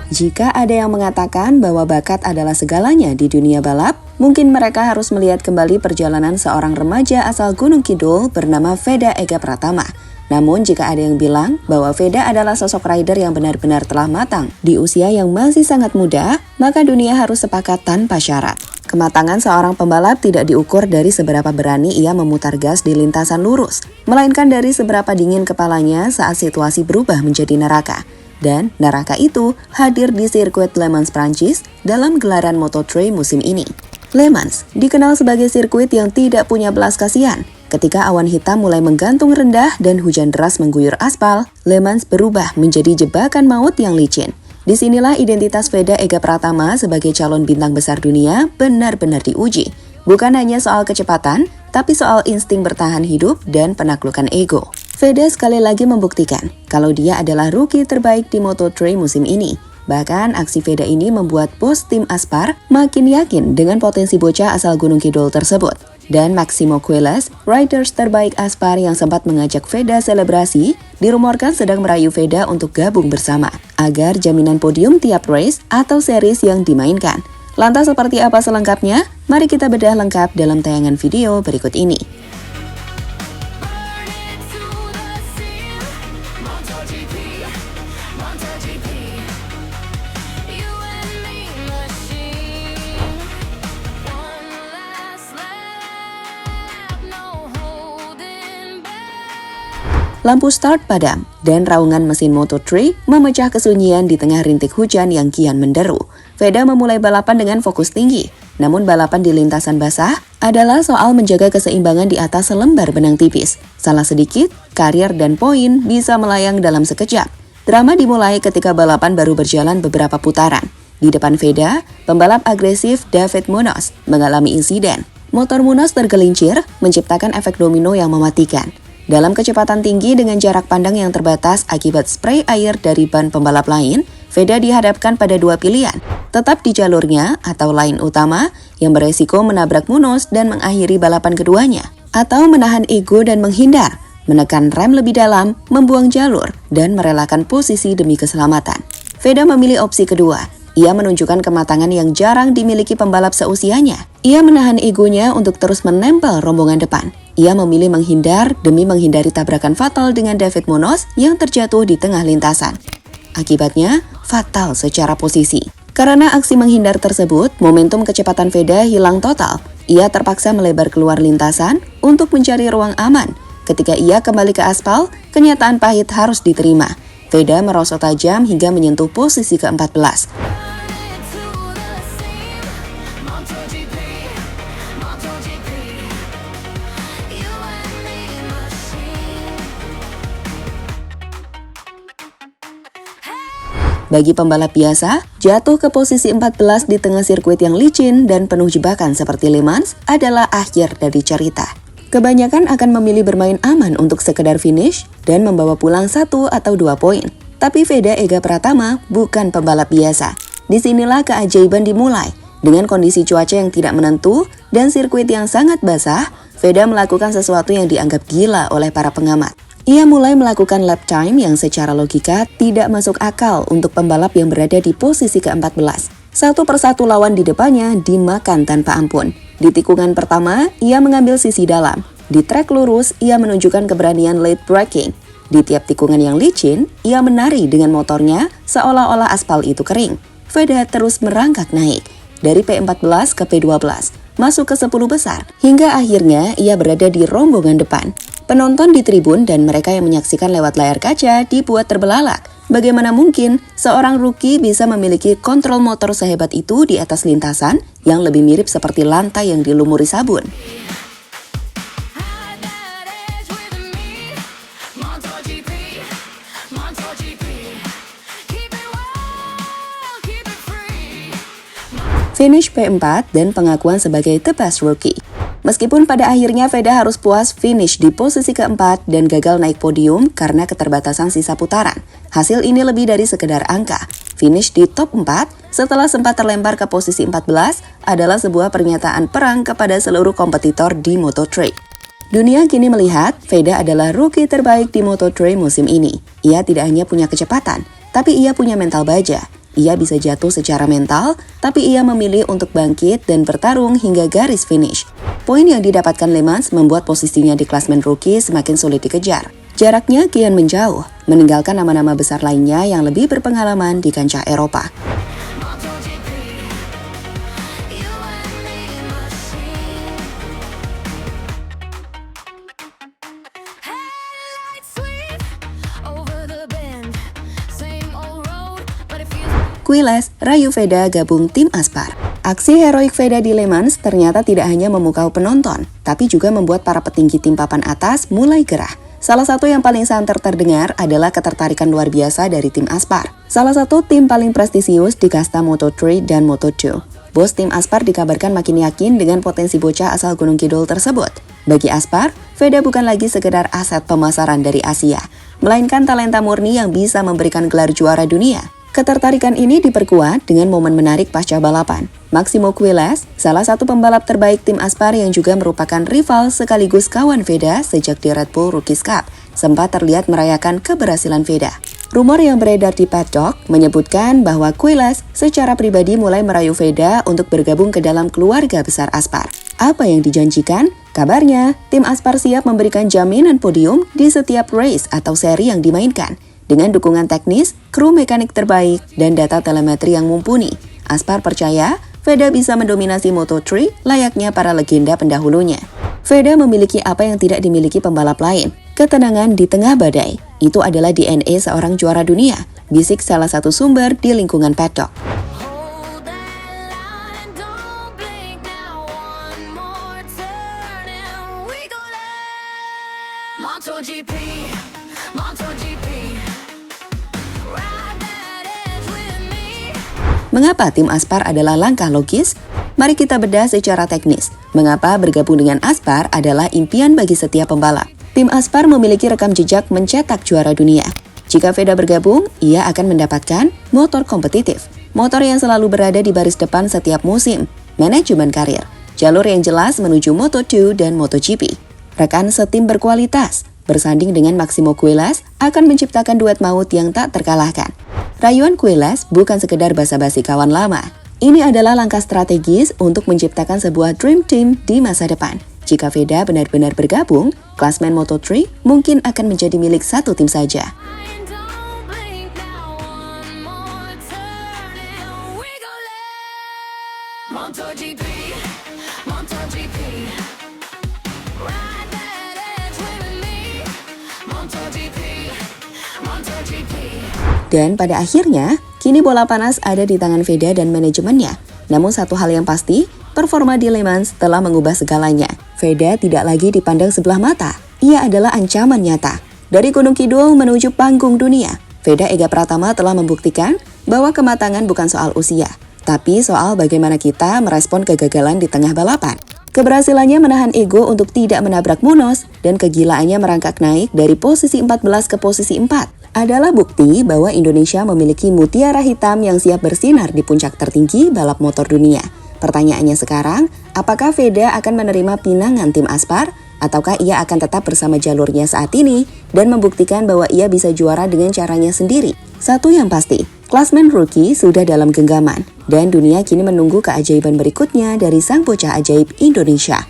Jika ada yang mengatakan bahwa bakat adalah segalanya di dunia balap, mungkin mereka harus melihat kembali perjalanan seorang remaja asal Gunung Kidul bernama Veda Ega Pratama. Namun jika ada yang bilang bahwa Veda adalah sosok rider yang benar-benar telah matang di usia yang masih sangat muda, maka dunia harus sepakat tanpa syarat. Kematangan seorang pembalap tidak diukur dari seberapa berani ia memutar gas di lintasan lurus, melainkan dari seberapa dingin kepalanya saat situasi berubah menjadi neraka. Dan neraka itu hadir di sirkuit Le Mans Prancis dalam gelaran Moto3 musim ini. Le Mans dikenal sebagai sirkuit yang tidak punya belas kasihan. Ketika awan hitam mulai menggantung rendah dan hujan deras mengguyur aspal, Le Mans berubah menjadi jebakan maut yang licin. Disinilah identitas Veda Ega Pratama sebagai calon bintang besar dunia benar-benar diuji. Bukan hanya soal kecepatan, tapi soal insting bertahan hidup dan penaklukan ego. Veda sekali lagi membuktikan kalau dia adalah rookie terbaik di Moto3 musim ini. Bahkan aksi Veda ini membuat bos tim Aspar makin yakin dengan potensi bocah asal Gunung Kidul tersebut. Dan Maximo Quiles, riders terbaik Aspar yang sempat mengajak Veda selebrasi, dirumorkan sedang merayu Veda untuk gabung bersama, agar jaminan podium tiap race atau series yang dimainkan. Lantas seperti apa selengkapnya? Mari kita bedah lengkap dalam tayangan video berikut ini. Lampu start padam dan raungan mesin Moto3 memecah kesunyian di tengah rintik hujan yang kian menderu. Veda memulai balapan dengan fokus tinggi, namun balapan di lintasan basah adalah soal menjaga keseimbangan di atas selembar benang tipis. Salah sedikit, karier dan poin bisa melayang dalam sekejap. Drama dimulai ketika balapan baru berjalan beberapa putaran. Di depan Veda, pembalap agresif David Munoz mengalami insiden. Motor Munoz tergelincir, menciptakan efek domino yang mematikan. Dalam kecepatan tinggi dengan jarak pandang yang terbatas akibat spray air dari ban pembalap lain, Veda dihadapkan pada dua pilihan, tetap di jalurnya atau lain utama yang beresiko menabrak Munoz dan mengakhiri balapan keduanya, atau menahan ego dan menghindar, menekan rem lebih dalam, membuang jalur, dan merelakan posisi demi keselamatan. Veda memilih opsi kedua. Ia menunjukkan kematangan yang jarang dimiliki pembalap seusianya. Ia menahan egonya untuk terus menempel rombongan depan. Ia memilih menghindar demi menghindari tabrakan fatal dengan David Munoz yang terjatuh di tengah lintasan. Akibatnya, fatal secara posisi. Karena aksi menghindar tersebut, momentum kecepatan Veda hilang total. Ia terpaksa melebar keluar lintasan untuk mencari ruang aman. Ketika ia kembali ke aspal, kenyataan pahit harus diterima. Veda merosot tajam hingga menyentuh posisi ke-14. Bagi pembalap biasa, jatuh ke posisi 14 di tengah sirkuit yang licin dan penuh jebakan seperti Le Mans adalah akhir dari cerita. Kebanyakan akan memilih bermain aman untuk sekedar finish dan membawa pulang 1 atau 2 poin. Tapi Veda Ega Pratama bukan pembalap biasa. Disinilah keajaiban dimulai. Dengan kondisi cuaca yang tidak menentu dan sirkuit yang sangat basah, Veda melakukan sesuatu yang dianggap gila oleh para pengamat. Ia mulai melakukan lap time yang secara logika tidak masuk akal untuk pembalap yang berada di posisi ke-14. Satu persatu lawan di depannya dimakan tanpa ampun. Di tikungan pertama, ia mengambil sisi dalam. Di trek lurus, ia menunjukkan keberanian late braking. Di tiap tikungan yang licin, ia menari dengan motornya seolah-olah aspal itu kering. Veda terus merangkak naik, dari P14 ke P12, masuk ke 10 besar, hingga akhirnya ia berada di rombongan depan. Penonton di tribun dan mereka yang menyaksikan lewat layar kaca dibuat terbelalak. Bagaimana mungkin seorang rookie bisa memiliki kontrol motor sehebat itu di atas lintasan yang lebih mirip seperti lantai yang dilumuri sabun? Finish P4 dan pengakuan sebagai the best rookie. Meskipun pada akhirnya Veda harus puas finish di posisi keempat dan gagal naik podium karena keterbatasan sisa putaran. Hasil ini lebih dari sekedar angka. Finish di top 4 setelah sempat terlempar ke posisi 14 adalah sebuah pernyataan perang kepada seluruh kompetitor di Moto3. Dunia kini melihat Veda adalah rookie terbaik di Moto3 musim ini. Ia tidak hanya punya kecepatan, tapi ia punya mental baja. ia bisa jatuh secara mental, tapi ia memilih untuk bangkit dan bertarung hingga garis finish. Poin yang didapatkan Le Mans membuat posisinya di klasmen rookie semakin sulit dikejar. Jaraknya kian menjauh, meninggalkan nama-nama besar lainnya yang lebih berpengalaman di kancah Eropa. Quiles, rayu Veda gabung tim Aspar. Aksi heroik Veda di Le Mans ternyata tidak hanya memukau penonton, tapi juga membuat para petinggi tim papan atas mulai gerah. Salah satu yang paling santer terdengar adalah ketertarikan luar biasa dari tim Aspar. Salah satu tim paling prestisius di kasta Moto3 dan Moto2. Bos tim Aspar dikabarkan makin yakin dengan potensi bocah asal Gunung Kidul tersebut. Bagi Aspar, Veda bukan lagi sekedar aset pemasaran dari Asia, melainkan talenta murni yang bisa memberikan gelar juara dunia. Ketertarikan ini diperkuat dengan momen menarik pasca balapan. Máximo Quiles, salah satu pembalap terbaik tim Aspar yang juga merupakan rival sekaligus kawan Veda sejak di Red Bull Rookies Cup, sempat terlihat merayakan keberhasilan Veda. Rumor yang beredar di paddock menyebutkan bahwa Quiles secara pribadi mulai merayu Veda untuk bergabung ke dalam keluarga besar Aspar. Apa yang dijanjikan? Kabarnya, tim Aspar siap memberikan jaminan podium di setiap race atau seri yang dimainkan. Dengan dukungan teknis, kru mekanik terbaik, dan data telemetri yang mumpuni, Aspar percaya Veda bisa mendominasi Moto3 layaknya para legenda pendahulunya. Veda memiliki apa yang tidak dimiliki pembalap lain, ketenangan di tengah badai. Itu adalah DNA seorang juara dunia, bisik salah satu sumber di lingkungan paddock. MotoGP. Mengapa tim Aspar adalah langkah logis? Mari kita bedah secara teknis. Mengapa bergabung dengan Aspar adalah impian bagi setiap pembalap. Tim Aspar memiliki rekam jejak mencetak juara dunia. Jika Veda bergabung, ia akan mendapatkan motor kompetitif, motor yang selalu berada di baris depan setiap musim, manajemen karir, jalur yang jelas menuju Moto2 dan MotoGP, rekan setim berkualitas. Bersanding dengan Máximo Quiles akan menciptakan duet maut yang tak terkalahkan. Rayuan Quiles bukan sekedar basa-basi kawan lama. Ini adalah langkah strategis untuk menciptakan sebuah dream team di masa depan. Jika Veda benar-benar bergabung, klasmen Moto3 mungkin akan menjadi milik satu tim saja. MotoGP. Dan pada akhirnya, kini bola panas ada di tangan Veda dan manajemennya. Namun satu hal yang pasti, performa di Le Mans telah mengubah segalanya. Veda tidak lagi dipandang sebelah mata. Ia adalah ancaman nyata. Dari Gunung Kidul menuju panggung dunia, Veda Ega Pratama telah membuktikan bahwa kematangan bukan soal usia, tapi soal bagaimana kita merespon kegagalan di tengah balapan. Keberhasilannya menahan ego untuk tidak menabrak Munoz dan kegilaannya merangkak naik dari posisi 14 ke posisi 4 adalah bukti bahwa Indonesia memiliki mutiara hitam yang siap bersinar di puncak tertinggi balap motor dunia. Pertanyaannya sekarang, apakah Veda akan menerima pinangan tim Aspar ataukah ia akan tetap bersama jalurnya saat ini dan membuktikan bahwa ia bisa juara dengan caranya sendiri? Satu yang pasti, klasmen rookie sudah dalam genggaman dan dunia kini menunggu keajaiban berikutnya dari sang bocah ajaib Indonesia.